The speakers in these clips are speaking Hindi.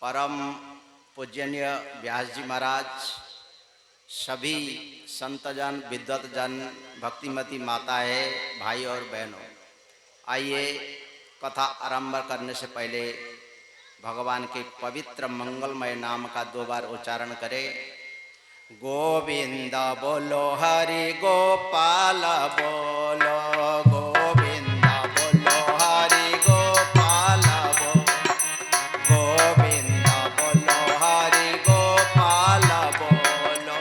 परम पूजनीय व्यास जी महाराज, सभी संतजन, विद्वतजन, भक्तिमती माताएं, भाई और बहनों, आइए कथा आरंभ करने से पहले भगवान के पवित्र मंगलमय नाम का 2 बार उच्चारण करें। गोविंद बोलो, हरि गोपाल बोलो, गोविंद बोलो, हरि गोपाल बोलो, गोविंद बोलो, हरि गोपाल बोलो,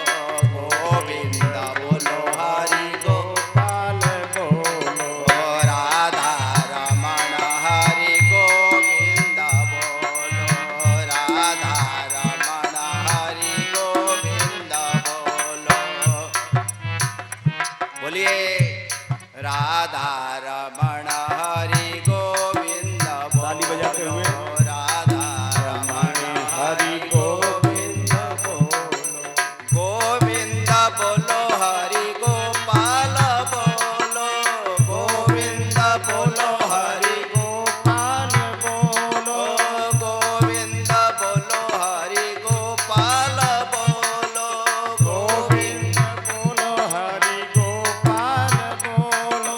गोविंद बोलो, हरि गोपाल बोलो, राधा रमण हरि गोविंद बोलो, राधा रमण हरि गोविंद बोलो। बोलिए राधा रमण हरि गोविंद बोलो, ताली बजाते हुए राधा रमण हरि गोविंद बोलो, गोविंद बोलो, हरि गोपाल बोलो, गोविंद बोलो, हरि गोपाल बोलो, गोविंद बोलो, हरि गोपाल बोलो, गोविंद बोलो, हरि गोपाल बोलो,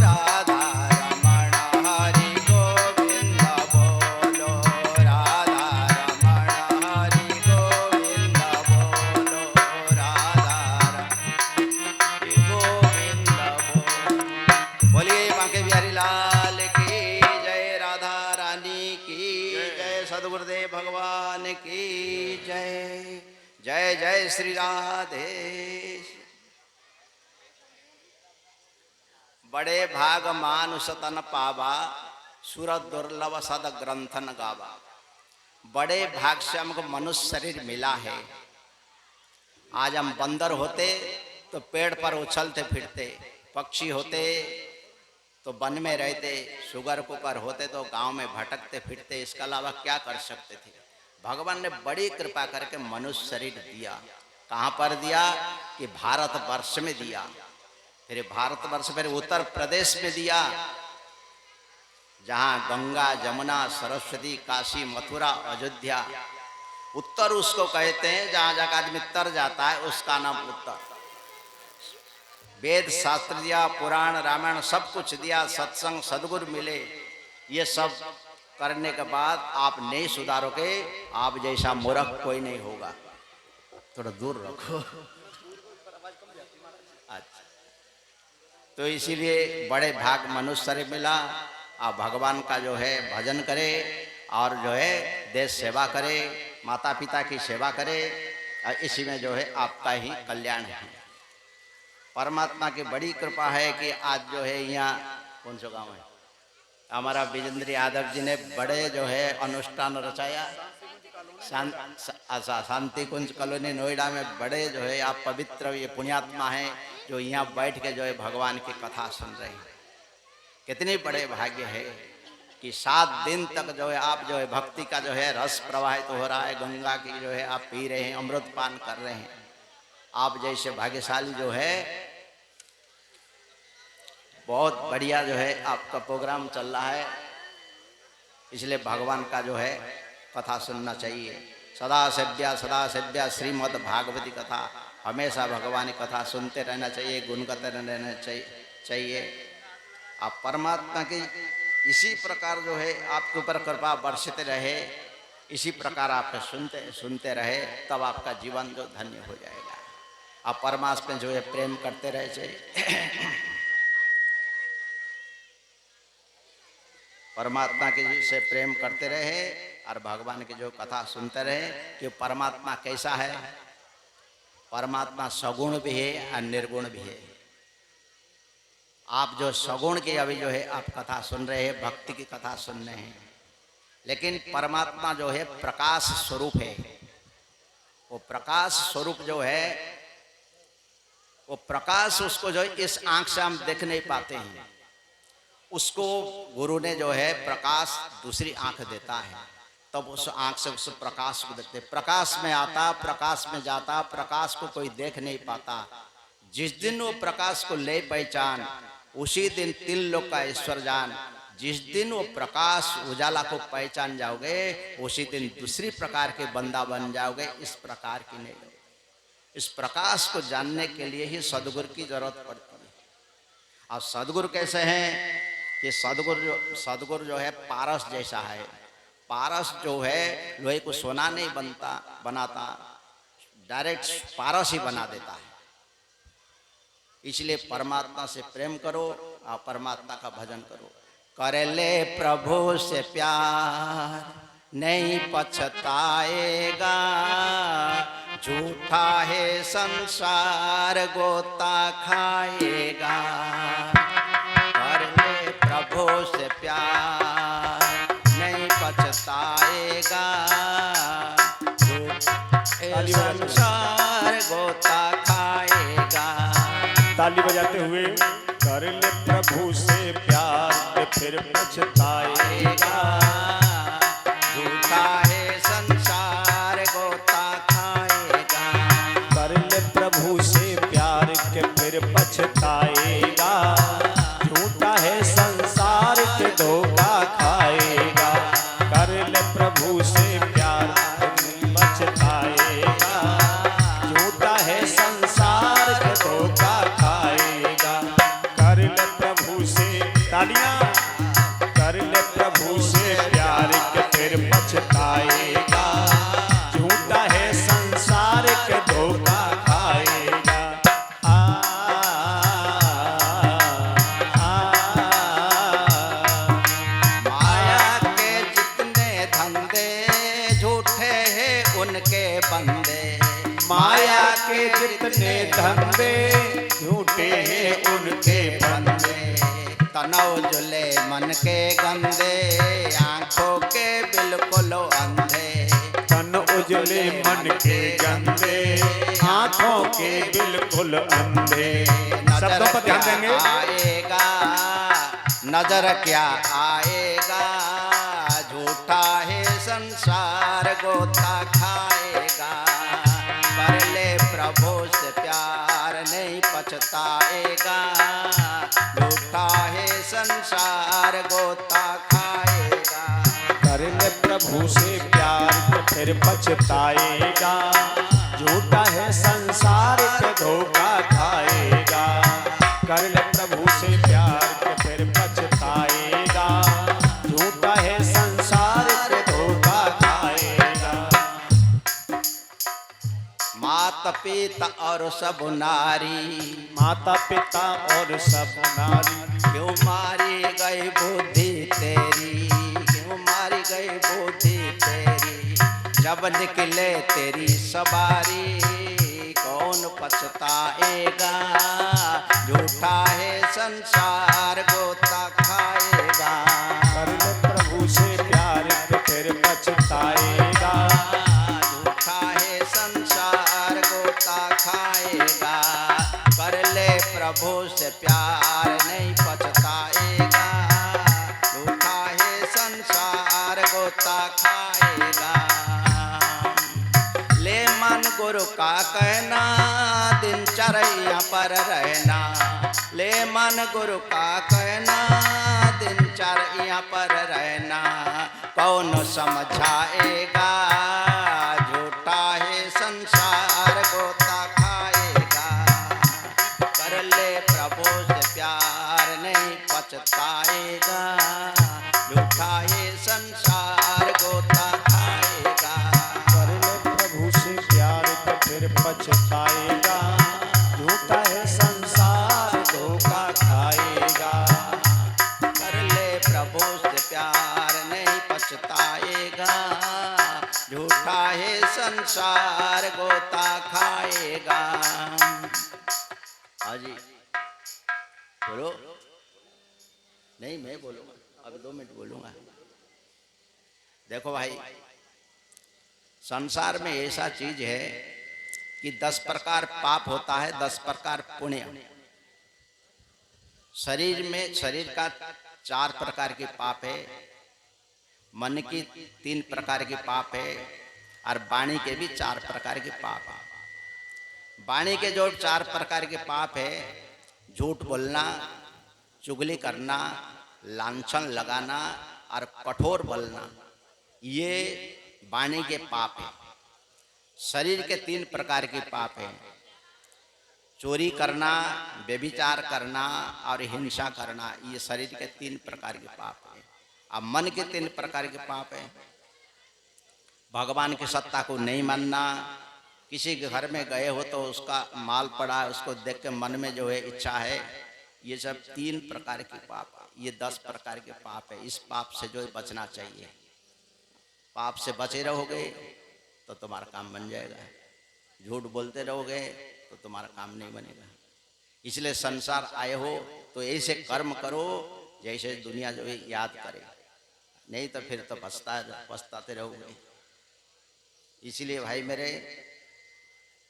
राधा रमण हरि गोविंद बोलो, राधा रमण हरि गोविंद बोलो, राधा रमण गोविंद बोलो। बोलिए बांके बिहारी लाल की जय, राधा रानी की जय, सद्गुरुदेव भगवान की जय। जय जय श्री राधे। बड़े भाग मानुष तन पावा, सूरत दुर्लभ सद ग्रंथन गावा। बड़े भाग से हमको मनुष्य शरीर मिला है। आज हम बंदर होते तो पेड़ पर उछलते फिरते, पक्षी होते तो वन में रहते, शुगर कुकर होते तो गांव में भटकते फिरते, इसके अलावा क्या कर सकते थे। भगवान ने बड़ी कृपा करके मनुष्य शरीर दिया। कहाँ पर दिया कि भारतवर्ष में दिया। फिर भारतवर्ष, फिर उत्तर प्रदेश में दिया, जहाँ गंगा जमुना सरस्वती काशी मथुरा अयोध्या। उत्तर उसको कहते हैं जहाँ जहाँ आदमी तर जाता है, उसका नाम उत्तर। वेद शास्त्र दिया, पुराण रामायण सब कुछ दिया, सत्संग सदगुरु मिले। ये सब करने के बाद आप नहीं सुधारोगे, आप जैसा मूर्ख कोई नहीं होगा। थोड़ा दूर रखो। अच्छा, तो इसीलिए बड़े भाग मनुष्य शरीर मिला। आप भगवान का जो है भजन करे और जो है देश सेवा करे, माता पिता की सेवा करे, और इसी में जो है आपका ही कल्याण है। परमात्मा की बड़ी कृपा है कि आज जो है यहाँ कौन सा गांव है, हमारा विजेंद्र यादव जी ने बड़े जो है अनुष्ठान रचाया। शांति कुंज कॉलोनी नोएडा में बड़े जो है आप पवित्र ये पुण्यात्मा हैं जो यहाँ बैठ के जो है भगवान की कथा सुन रहे हैं। कितने बड़े भाग्य है कि 7 दिन तक जो है आप जो है भक्ति का जो है रस प्रवाहित हो रहा है, गंगा की जो है आप पी रहे हैं, अमृत पान कर रहे हैं। आप जैसे भाग्यशाली जो है, बहुत बढ़िया जो है आपका प्रोग्राम चल रहा है। इसलिए भगवान का जो है कथा सुनना चाहिए। सदा सेव्या श्रीमद् भागवती कथा, हमेशा भगवान की कथा सुनते रहना चाहिए, गुणगाते रहना चाहिए। आप परमात्मा की इसी प्रकार जो है आपके ऊपर कृपा बरसते रहे, इसी प्रकार आप सुनते रहे, तब आपका जीवन जो धन्य हो जाएगा। आप परमात्मा जो है प्रेम करते रहे चाहिए। परमात्मा के से प्रेम करते रहे और भगवान की जो कथा सुनते रहे कि परमात्मा कैसा है। परमात्मा सगुण भी है और निर्गुण भी है। आप जो सगुण की अभी जो है आप कथा सुन रहे हैं, भक्ति की कथा सुन रहे हैं, लेकिन परमात्मा जो है प्रकाश स्वरूप है। वो प्रकाश स्वरूप जो है, वो प्रकाश उसको जो है इस आंख से हम देख नहीं पाते हैं, उसको गुरु ने जो है प्रकाश दूसरी आंख देता है, तब उस आंख से उस प्रकाश को देखते। प्रकाश में आता, प्रकाश में जाता, प्रकाश को कोई देख नहीं पाता। जिस दिन वो प्रकाश को ले पहचान, उसी दिन 3 लोक का ईश्वर जान। जिस दिन वो प्रकाश उजाला को पहचान जाओगे उसी दिन दूसरी प्रकार के बंदा बन जाओगे। इस प्रकार की नहीं, इस प्रकाश को जानने के लिए ही सदगुरु की जरूरत पड़ती है। और सदगुरु कैसे हैं कि सदगुरु जो है पारस जैसा है। पारस जो है लोहे को सोना नहीं बनाता, डायरेक्ट पारस ही बना देता है। इसलिए परमात्मा से प्रेम करो और परमात्मा का भजन करो। कर ले प्रभु से प्यार नहीं पछताएगा, झूठा है संसार गोता खाएगा। कर ले प्रभु से प्यार नहीं पछताएगा, संसार गोता खाएगा। ताली बजाते हुए कर ले प्रभु से प्यार फिर पछताएगा, झूठा है संसार गोता खाएगा। कर ले प्रभु से प्यार के फिर पछताएगा, झूठा है संसार के धोखा खाएगा। कर ले प्रभु से प्यार फिर पछताएगा, झूठा है संसार के धोखा खाएगा। कर ले प्रभु से तालियां, कर ले प्रभु से प्यार के फिर पछताएगा, झूठा है संसार के धोखा खाएगा। माया के जितने धंधे झूठे हैं उनके बंदे। माया के जितने धंधे झूठे हैं उनके बंदे। तनव जुले मन के गंदे, आंखों के बिल्कुल अंधे। तन उजले मन के गंदे, आंखों के बिल्कुल अंधे। शब्दों पर ध्यान देंगे। आएगा नजर क्या आएगा, झूठा है संसार गोता खाएगा। कर ले प्रभु से प्यार नहीं पछताएगा, झूठा है संसार गोता खाएगा। कर ले प्रभु से प्यार के फिर पछताएगा, झूठा है संसार के धोखा खाएगा। कर ले प्रभु से प्यार के फिर पछताएगा, झूठा है संसार के धोखा खाएगा। माता पिता और सब नारी, माता पिता और सब नारी, क्यों मारी गई बुद्धि तेरी, क्यों मारी गई बुद्धि तेरी। जब निकले तेरी सवारी कौन पछताएगा, झूठा है संसार गोता खाएगा। कर ले प्रभु से प्यार के फिर पछताएगा, झूठा है संसार गोता खाएगा। कर ले प्रभु से प्यार नहीं पछताएगा, झूठा है संसार गोता खाएगा। ले मन गुरु का कहना दिनचर्या पर रहना, ले मन गुरु का कहना दिनचर्या पर रहना। कौन समझाएगा, झूठा है संसार गोता खाएगा। कर ले प्रभु से प्यार नहीं पछताएगा, झूठा है संसार गोता खाएगा। कर ले प्रभु से प्यार के फिर पछताएगा, झूठा है संसार धोखा खाएगा। कर ले प्रभु से प्यार नहीं पछताएगा, झूठा है संसार गोता खाएगा। हाजी बोलो। नहीं मैं बोलूंगा, अब 2 मिनट बोलूंगा। देखो भाई, संसार में ऐसा चीज है कि 10 प्रकार पाप होता है, 10 प्रकार पुण्य। शरीर का 4 प्रकार के पाप है, मन की 3 प्रकार के पाप है, और वाणी के भी 4 प्रकार के पाप है। वाणी के जो 4 प्रकार के पाप है, झूठ बोलना, चुगली करना, लांछन लगाना और कठोर बोलना, ये वाणी के पाप है। शरीर के 3 प्रकार के पाप हैं, चोरी करना, व्यभिचार करना और हिंसा करना। ये शरीर के 3 प्रकार के पाप हैं। अब मन के 3 प्रकार के पाप हैं, भगवान की सत्ता को नहीं मानना, किसी के घर में गए हो तो उसका माल पड़ा उसको देख के मन में जो है इच्छा है, ये सब 3 प्रकार के पाप है। ये 10 प्रकार के पाप है। इस पाप से जो है बचना चाहिए। पाप से बचे रहोगे तो तुम्हारा काम बन जाएगा, झूठ बोलते रहोगे तो तुम्हारा काम नहीं बनेगा। इसलिए संसार आए हो तो ऐसे कर्म करो जैसे दुनिया जो है याद करे, नहीं तो फिर तो पछताते रहोगे। इसलिए भाई मेरे,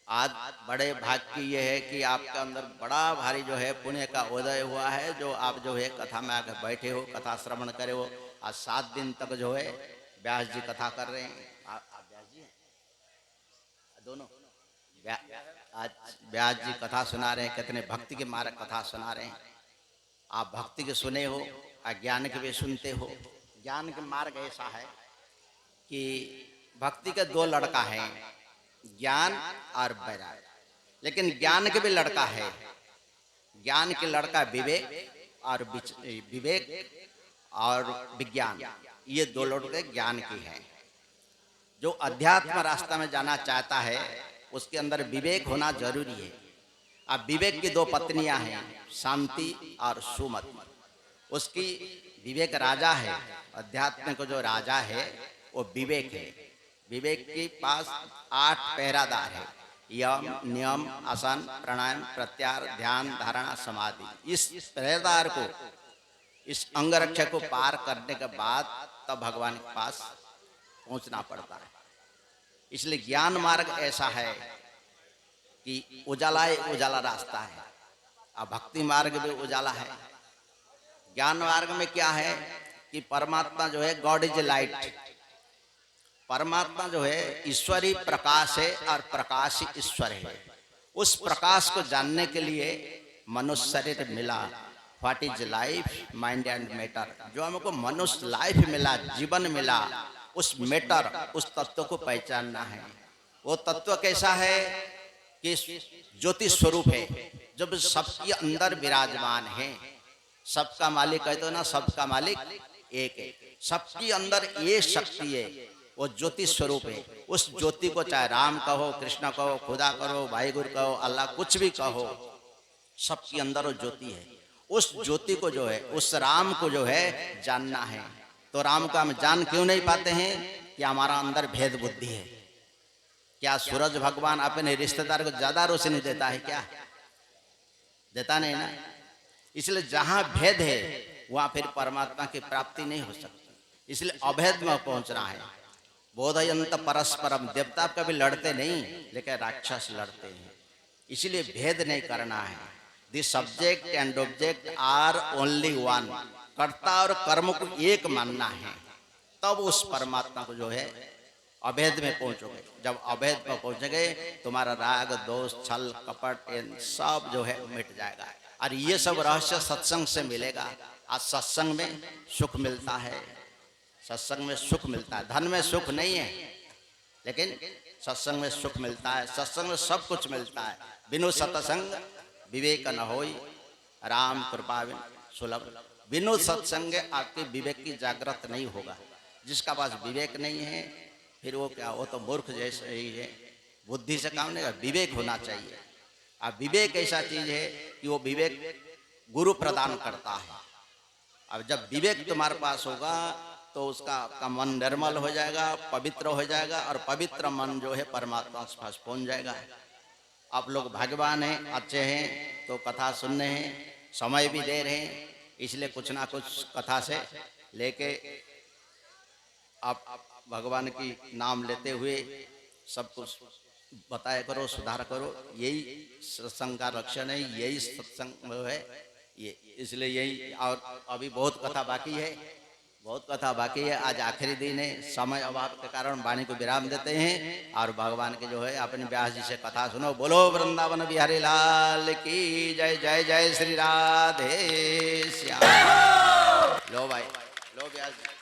आज बड़े भाग की ये है कि आपके अंदर बड़ा भारी जो है पुण्य का उदय हुआ है, जो आप जो है कथा में आकर बैठे हो, कथा श्रवण करे हो। आज 7 दिन तक जो है व्यास जी कथा कर रहे हैं। आप व्यास जी हैं दोनों? आज व्यास जी कथा सुना रहे हैं, कितने भक्ति के मार्ग कथा सुना रहे हैं। आप भक्ति के सुने हो, ज्ञान के भी सुनते हो। ज्ञान के मार्ग ऐसा है कि भक्ति के 2 लड़का हैं, ज्ञान और वैराग। लेकिन ज्ञान के भी लड़का है, ज्ञान के लड़का विवेक और विज्ञान। ये 2 लड़के ज्ञान के हैं। जो अध्यात्म रास्ता में जाना चाहता है उसके अंदर विवेक होना जरूरी है। अब विवेक की 2 पत्नियां हैं, शांति और सुमति। उसकी विवेक राजा है, अध्यात्म को जो राजा है वो विवेक है। विवेक के पास 8 पहरादार है, यम, नियम, आसन, प्राणायाम, प्रत्याहार, ध्यान, धारणा, समाधि। इस पहरेदार को, इस अंगरक्षक को पार करने के बाद तब भगवान के पास पहुंचना पड़ता है। इसलिए ज्ञान मार्ग ऐसा है कि उजाला उजाला रास्ता है, और भक्ति मार्ग भी उजाला है। ज्ञान मार्ग में क्या है कि परमात्मा जो है, गॉड इज लाइट, परमात्मा जो है ईश्वरी प्रकाश है और प्रकाश ही ईश्वर है। उस प्रकाश को जानने के लिए मनुष्य शरीर मिला। What is life, mind and matter. जो हमको मनुष्य लाइफ मिला, जीवन मिला, उस मैटर, उस तत्व को पहचानना है। वो तत्व कैसा है कि ज्योति स्वरूप है, जब सबके अंदर विराजमान है। सबका मालिक कहते हो ना, सबका मालिक एक है। सबके अंदर ये शक्ति है, वो ज्योति स्वरूप है। उस ज्योति को चाहे राम कहो, कृष्ण कहो, खुदा कहो, भाई गुरु कहो, अल्लाह, कुछ भी कहो, सबके अंदर वो ज्योति है। उस ज्योति को जो है, उस राम को जो है जानना है। तो राम को हम जान क्यों नहीं पाते हैं कि हमारा अंदर भेद बुद्धि है। क्या सूरज भगवान अपने रिश्तेदार को ज्यादा रोशनी देता है? क्या देता नहीं ना। इसलिए जहां भेद है वहां फिर परमात्मा की प्राप्ति नहीं हो सकती। इसलिए अभेद में पहुंचना है। बोधयंत परस्परम, देवता कभी लड़ते नहीं, लेकिन राक्षस लड़ते हैं। इसलिए भेद नहीं करना है। The subject and object are only one. कर्ता और कर्म को एक मानना है, तब उस परमात्मा को जो है अभेद में पहुंचोगे। जब अभेद में पहुंचोगे तुम्हारा राग, दोष, छल, कपट सब जो है मिट जाएगा। और ये सब रहस्य सत्संग से मिलेगा। आज सत्संग में सुख मिलता है, सत्संग में सुख मिलता है। धन में सुख नहीं है, लेकिन सत्संग में सुख मिलता है। सत्संग में सब कुछ मिलता है। बिनु सत्संग विवेक न होई, राम कृपा सुलभ। बिनु सत्संग आपके विवेक की जागृत नहीं होगा। जिसका पास विवेक नहीं है फिर वो क्या, वो तो मूर्ख जैसे ही है। बुद्धि से काम नहीं, विवेक होना चाहिए। अब विवेक ऐसा चीज है कि वो विवेक गुरु प्रदान करता है। अब जब विवेक तुम्हारे पास होगा तो उसका मन निर्मल हो जाएगा, पवित्र हो जाएगा, और पवित्र मन जो है परमात्मा के पास पहुंच जाएगा। आप लोग भाग्यवान हैं, अच्छे हैं, तो कथा सुनने हैं, समय भी दे रहे हैं। इसलिए कुछ ना कुछ कथा से लेके आप भगवान की नाम लेते हुए सब कुछ बताया करो, सुधार करो। यही सत्संग का लक्षण है, यही सत्संग है ये। इसलिए यही, और अभी बहुत कथा बाकी है, बहुत कथा बाकी है। आज आखिरी दिन है, समय अभाव के कारण वाणी को विराम देते हैं और भगवान के जो है अपने व्यास जी से कथा सुनो। बोलो वृंदावन बिहारी लाल की जय। जय जय श्री राधे श्याम। लो भाई, लो व्यास जी।